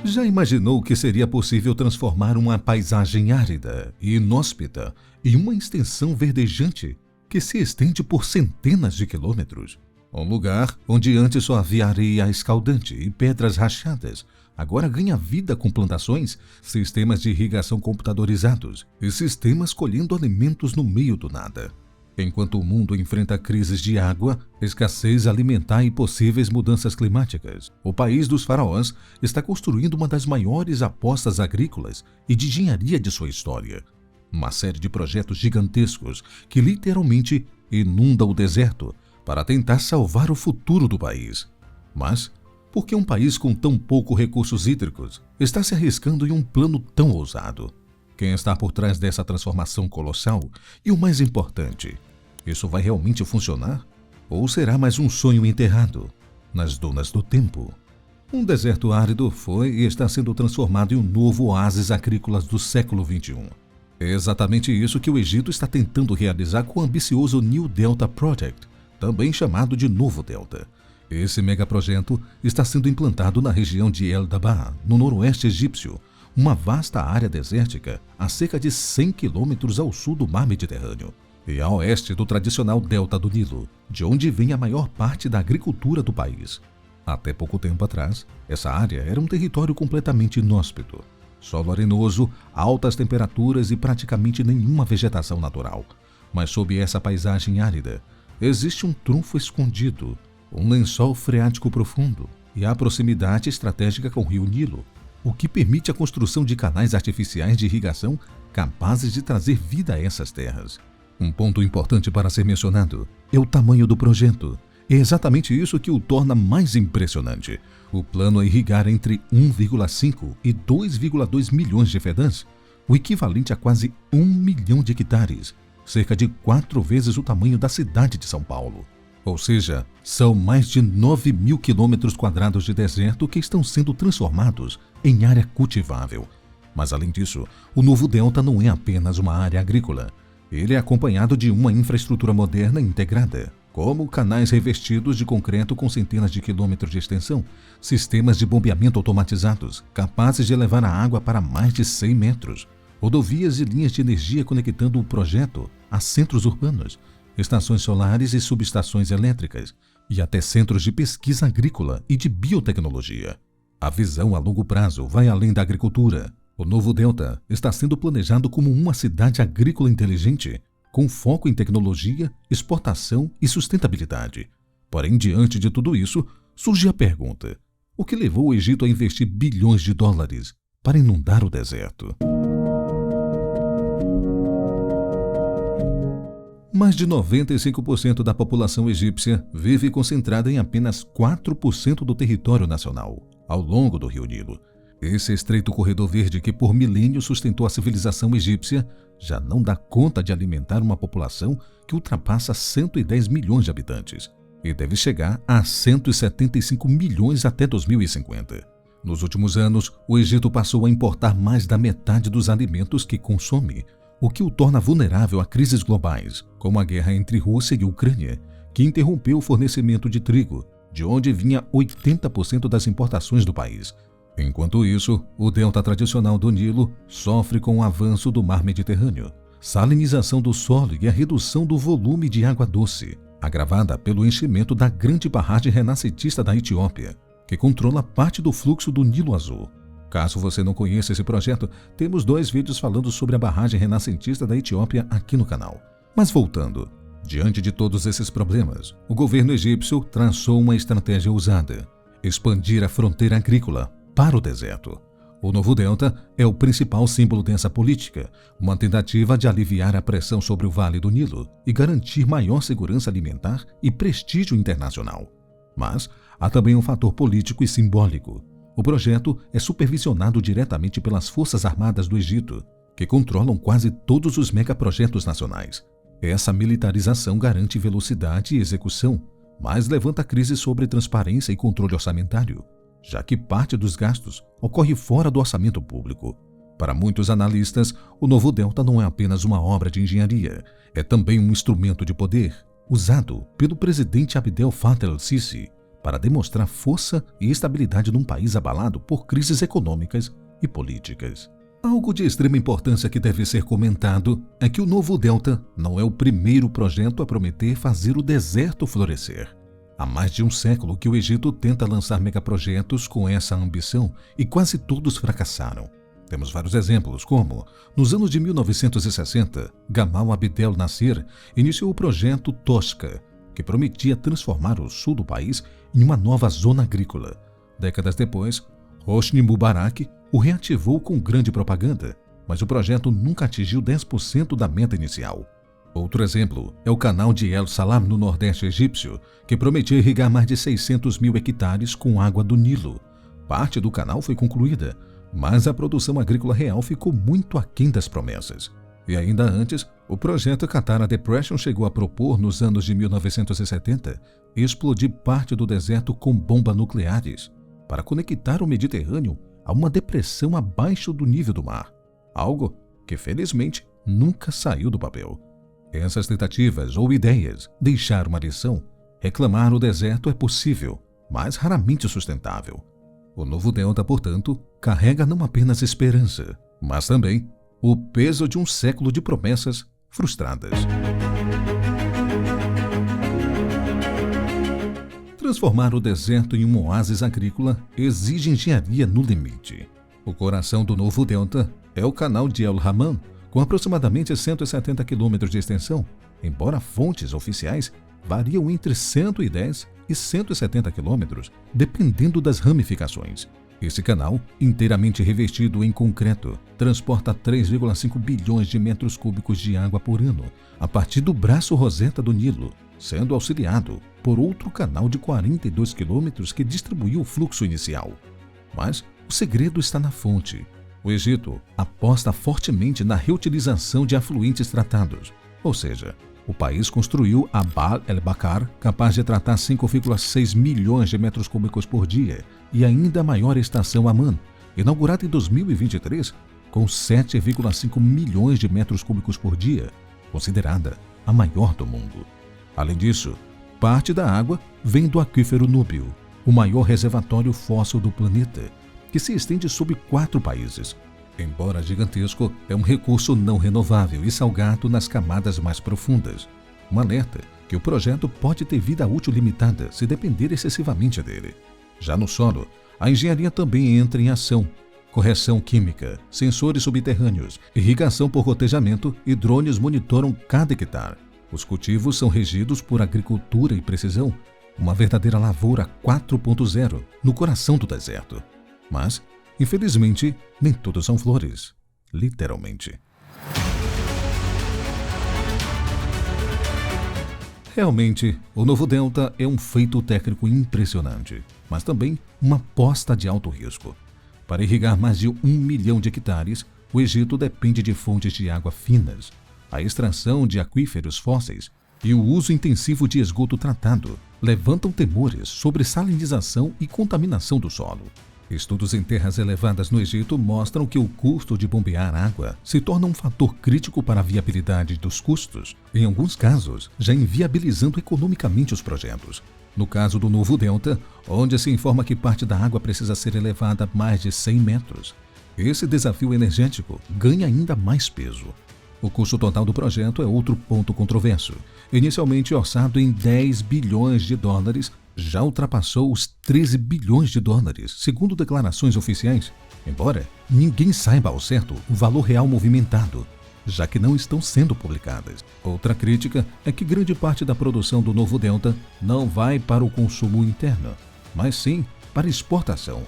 Já imaginou que seria possível transformar uma paisagem árida e inóspita em uma extensão verdejante que se estende por centenas de quilômetros? Um lugar onde antes só havia areia escaldante e pedras rachadas, agora ganha vida com plantações, sistemas de irrigação computadorizados e sistemas colhendo alimentos no meio do nada. Enquanto o mundo enfrenta crises de água, escassez alimentar e possíveis mudanças climáticas, o país dos faraós está construindo uma das maiores apostas agrícolas e de engenharia de sua história. Uma série de projetos gigantescos que literalmente inundam o deserto para tentar salvar o futuro do país. Mas, por que um país com tão poucos recursos hídricos está se arriscando em um plano tão ousado? Quem está por trás dessa transformação colossal? E o mais importante, isso vai realmente funcionar? Ou será mais um sonho enterrado nas dunas do tempo? Um deserto árido foi e está sendo transformado em um novo oásis agrícola do século XXI. É exatamente isso que o Egito está tentando realizar com o ambicioso New Delta Project, também chamado de Novo Delta. Esse megaprojeto está sendo implantado na região de El Dabaa, no noroeste egípcio, uma vasta área desértica a cerca de 100 quilômetros ao sul do mar Mediterrâneo e a oeste do tradicional delta do Nilo, de onde vem a maior parte da agricultura do país. Até pouco tempo atrás, essa área era um território completamente inóspito. Solo arenoso, altas temperaturas e praticamente nenhuma vegetação natural. Mas sob essa paisagem árida, existe um trunfo escondido, um lençol freático profundo e a proximidade estratégica com o rio Nilo, o que permite a construção de canais artificiais de irrigação capazes de trazer vida a essas terras. Um ponto importante para ser mencionado é o tamanho do projeto. É exatamente isso que o torna mais impressionante. O plano é irrigar entre 1,5 e 2,2 milhões de fedãs, o equivalente a quase 1 milhão de hectares, cerca de 4 vezes o tamanho da cidade de São Paulo. Ou seja, são mais de 9 mil quilômetros quadrados de deserto que estão sendo transformados em área cultivável. Mas além disso, o novo delta não é apenas uma área agrícola. Ele é acompanhado de uma infraestrutura moderna integrada, como canais revestidos de concreto com centenas de quilômetros de extensão, sistemas de bombeamento automatizados, capazes de levar a água para mais de 100 metros, rodovias e linhas de energia conectando o projeto a centros urbanos, estações solares e subestações elétricas, e até centros de pesquisa agrícola e de biotecnologia. A visão a longo prazo vai além da agricultura. O novo delta está sendo planejado como uma cidade agrícola inteligente, com foco em tecnologia, exportação e sustentabilidade. Porém, diante de tudo isso, surge a pergunta: o que levou o Egito a investir bilhões de dólares para inundar o deserto? Mais de 95% da população egípcia vive concentrada em apenas 4% do território nacional, ao longo do rio Nilo. Esse estreito corredor verde que por milênios sustentou a civilização egípcia já não dá conta de alimentar uma população que ultrapassa 110 milhões de habitantes e deve chegar a 175 milhões até 2050. Nos últimos anos, o Egito passou a importar mais da metade dos alimentos que consome, o que o torna vulnerável a crises globais, como a guerra entre Rússia e Ucrânia, que interrompeu o fornecimento de trigo, de onde vinha 80% das importações do país. Enquanto isso, o delta tradicional do Nilo sofre com o avanço do mar Mediterrâneo, salinização do solo e a redução do volume de água doce, agravada pelo enchimento da grande barragem renascentista da Etiópia, que controla parte do fluxo do Nilo Azul. Caso você não conheça esse projeto, temos 2 vídeos falando sobre a barragem renascentista da Etiópia aqui no canal. Mas voltando, diante de todos esses problemas, o governo egípcio traçou uma estratégia ousada: expandir a fronteira agrícola para o deserto. O novo delta é o principal símbolo dessa política, uma tentativa de aliviar a pressão sobre o Vale do Nilo e garantir maior segurança alimentar e prestígio internacional. Mas há também um fator político e simbólico. O projeto é supervisionado diretamente pelas Forças Armadas do Egito, que controlam quase todos os megaprojetos nacionais. Essa militarização garante velocidade e execução, mas levanta crises sobre transparência e controle orçamentário, já que parte dos gastos ocorre fora do orçamento público. Para muitos analistas, o novo delta não é apenas uma obra de engenharia, é também um instrumento de poder, usado pelo presidente Abdel Fattah el-Sisi para demonstrar força e estabilidade num país abalado por crises econômicas e políticas. Algo de extrema importância que deve ser comentado é que o Novo Delta não é o primeiro projeto a prometer fazer o deserto florescer. Há mais de um século que o Egito tenta lançar megaprojetos com essa ambição e quase todos fracassaram. Temos vários exemplos, como, nos anos de 1960, Gamal Abdel Nasser iniciou o projeto Tosca, que prometia transformar o sul do país em uma nova zona agrícola. Décadas depois, Hosni Mubarak o reativou com grande propaganda, mas o projeto nunca atingiu 10% da meta inicial. Outro exemplo é o canal de El Salam no nordeste egípcio, que prometia irrigar mais de 600 mil hectares com água do Nilo. Parte do canal foi concluída, mas a produção agrícola real ficou muito aquém das promessas. E ainda antes, o projeto Qattara Depression chegou a propor, nos anos de 1970, explodir parte do deserto com bombas nucleares, para conectar o Mediterrâneo a uma depressão abaixo do nível do mar, algo que, felizmente, nunca saiu do papel. Essas tentativas ou ideias deixaram uma lição. Reclamar o deserto é possível, mas raramente sustentável. O Novo Delta, portanto, carrega não apenas esperança, mas também o peso de um século de promessas frustradas. Transformar o deserto em um oásis agrícola exige engenharia no limite. O coração do Novo Delta é o canal de El Hammam, com aproximadamente 170 quilômetros de extensão, embora fontes oficiais variam entre 110 e 170 quilômetros, dependendo das ramificações. Esse canal, inteiramente revestido em concreto, transporta 3,5 bilhões de metros cúbicos de água por ano, a partir do braço Roseta do Nilo, sendo auxiliado por outro canal de 42 quilômetros que distribuiu o fluxo inicial. Mas o segredo está na fonte. O Egito aposta fortemente na reutilização de afluentes tratados, ou seja, o país construiu a Bab el-Bakar, capaz de tratar 5,6 milhões de metros cúbicos por dia, e ainda a maior estação Amman, inaugurada em 2023, com 7,5 milhões de metros cúbicos por dia, considerada a maior do mundo. Além disso, parte da água vem do aquífero Núbio, o maior reservatório fóssil do planeta, que se estende sobre 4 países. Embora gigantesco, é um recurso não renovável e salgado nas camadas mais profundas. Um alerta que o projeto pode ter vida útil limitada se depender excessivamente dele. Já no solo, a engenharia também entra em ação. Correção química, sensores subterrâneos, irrigação por gotejamento e drones monitoram cada hectare. Os cultivos são regidos por agricultura e precisão, uma verdadeira lavoura 4.0 no coração do deserto. Mas, infelizmente, nem tudo são flores, literalmente. Realmente, o Novo Delta é um feito técnico impressionante, mas também uma aposta de alto risco. Para irrigar mais de 1 milhão de hectares, o Egito depende de fontes de água finas, a extração de aquíferos fósseis e o uso intensivo de esgoto tratado levantam temores sobre salinização e contaminação do solo. Estudos em terras elevadas no Egito mostram que o custo de bombear água se torna um fator crítico para a viabilidade dos custos, em alguns casos, já inviabilizando economicamente os projetos. No caso do Novo Delta, onde se informa que parte da água precisa ser elevada a mais de 100 metros, esse desafio energético ganha ainda mais peso. O custo total do projeto é outro ponto controverso. Inicialmente orçado em 10 bilhões de dólares, já ultrapassou os 13 bilhões de dólares, segundo declarações oficiais, embora ninguém saiba ao certo o valor real movimentado, já que não estão sendo publicadas. Outra crítica é que grande parte da produção do Novo Delta não vai para o consumo interno, mas sim para exportação.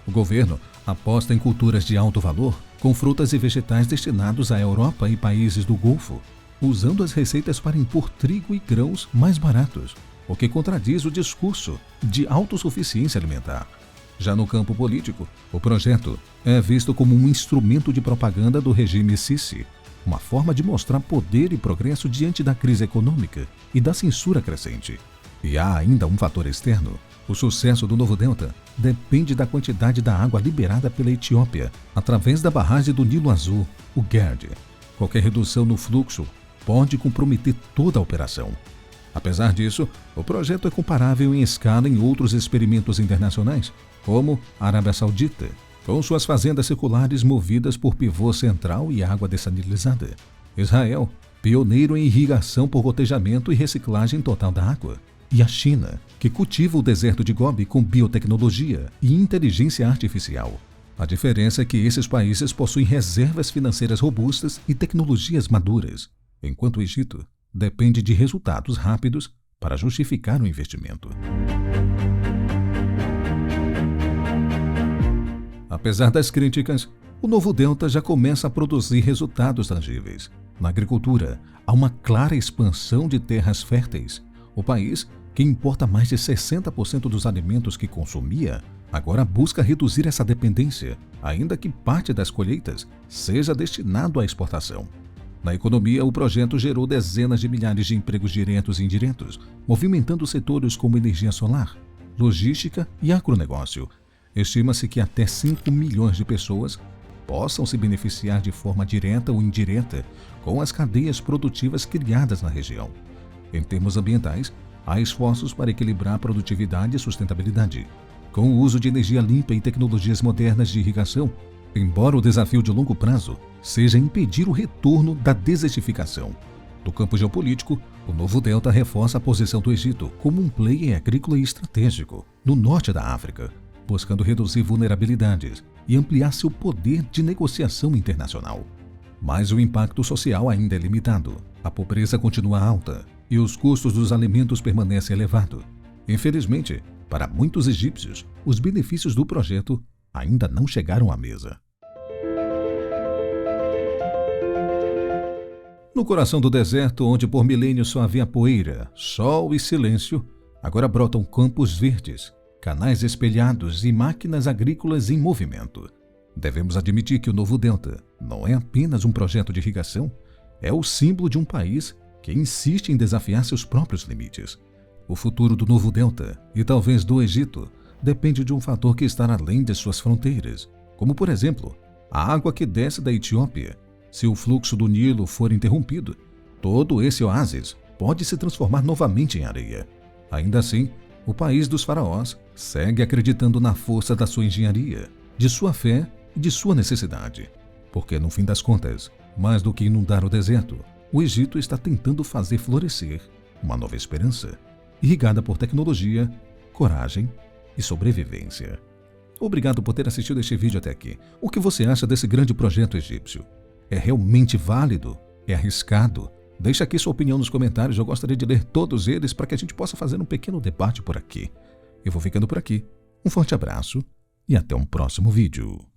O governo aposta em culturas de alto valor, com frutas e vegetais destinados à Europa e países do Golfo, usando as receitas para impor trigo e grãos mais baratos, o que contradiz o discurso de autossuficiência alimentar. Já no campo político, o projeto é visto como um instrumento de propaganda do regime Sisi, uma forma de mostrar poder e progresso diante da crise econômica e da censura crescente. E há ainda um fator externo. O sucesso do Novo Delta depende da quantidade da água liberada pela Etiópia através da barragem do Nilo Azul, o GERD. Qualquer redução no fluxo pode comprometer toda a operação. Apesar disso, o projeto é comparável em escala em outros experimentos internacionais, como a Arábia Saudita, com suas fazendas seculares movidas por pivô central e água dessalinizada. Israel, pioneiro em irrigação por gotejamento e reciclagem total da água. E a China, que cultiva o deserto de Gobi com biotecnologia e inteligência artificial. A diferença é que esses países possuem reservas financeiras robustas e tecnologias maduras, enquanto o Egito depende de resultados rápidos para justificar o investimento. Apesar das críticas, o novo delta já começa a produzir resultados tangíveis. Na agricultura, há uma clara expansão de terras férteis. O país, que importa mais de 60% dos alimentos que consumia, agora busca reduzir essa dependência, ainda que parte das colheitas seja destinado à exportação. Na economia, o projeto gerou dezenas de milhares de empregos diretos e indiretos, movimentando setores como energia solar, logística e agronegócio. Estima-se que até 5 milhões de pessoas possam se beneficiar de forma direta ou indireta com as cadeias produtivas criadas na região. Em termos ambientais, há esforços para equilibrar produtividade e sustentabilidade, com o uso de energia limpa e tecnologias modernas de irrigação, embora o desafio de longo prazo seja impedir o retorno da desertificação. No campo geopolítico, o novo delta reforça a posição do Egito como um player agrícola e estratégico no norte da África, buscando reduzir vulnerabilidades e ampliar seu poder de negociação internacional. Mas o impacto social ainda é limitado. A pobreza continua alta e os custos dos alimentos permanecem elevados. Infelizmente, para muitos egípcios, os benefícios do projeto ainda não chegaram à mesa. No coração do deserto, onde por milênios só havia poeira, sol e silêncio, agora brotam campos verdes, canais espelhados e máquinas agrícolas em movimento. Devemos admitir que o novo delta não é apenas um projeto de irrigação, é o símbolo de um país que insiste em desafiar seus próprios limites. O futuro do novo delta, e talvez do Egito, depende de um fator que está além de suas fronteiras, como, por exemplo, a água que desce da Etiópia. Se o fluxo do Nilo for interrompido, todo esse oásis pode se transformar novamente em areia. Ainda assim, o país dos faraós segue acreditando na força da sua engenharia, de sua fé e de sua necessidade. Porque, no fim das contas, mais do que inundar o deserto, o Egito está tentando fazer florescer uma nova esperança, irrigada por tecnologia, coragem e sobrevivência. Obrigado por ter assistido este vídeo até aqui. O que você acha desse grande projeto egípcio? É realmente válido? É arriscado? Deixe aqui sua opinião nos comentários, eu gostaria de ler todos eles para que a gente possa fazer um pequeno debate por aqui. Eu vou ficando por aqui. Um forte abraço e até um próximo vídeo.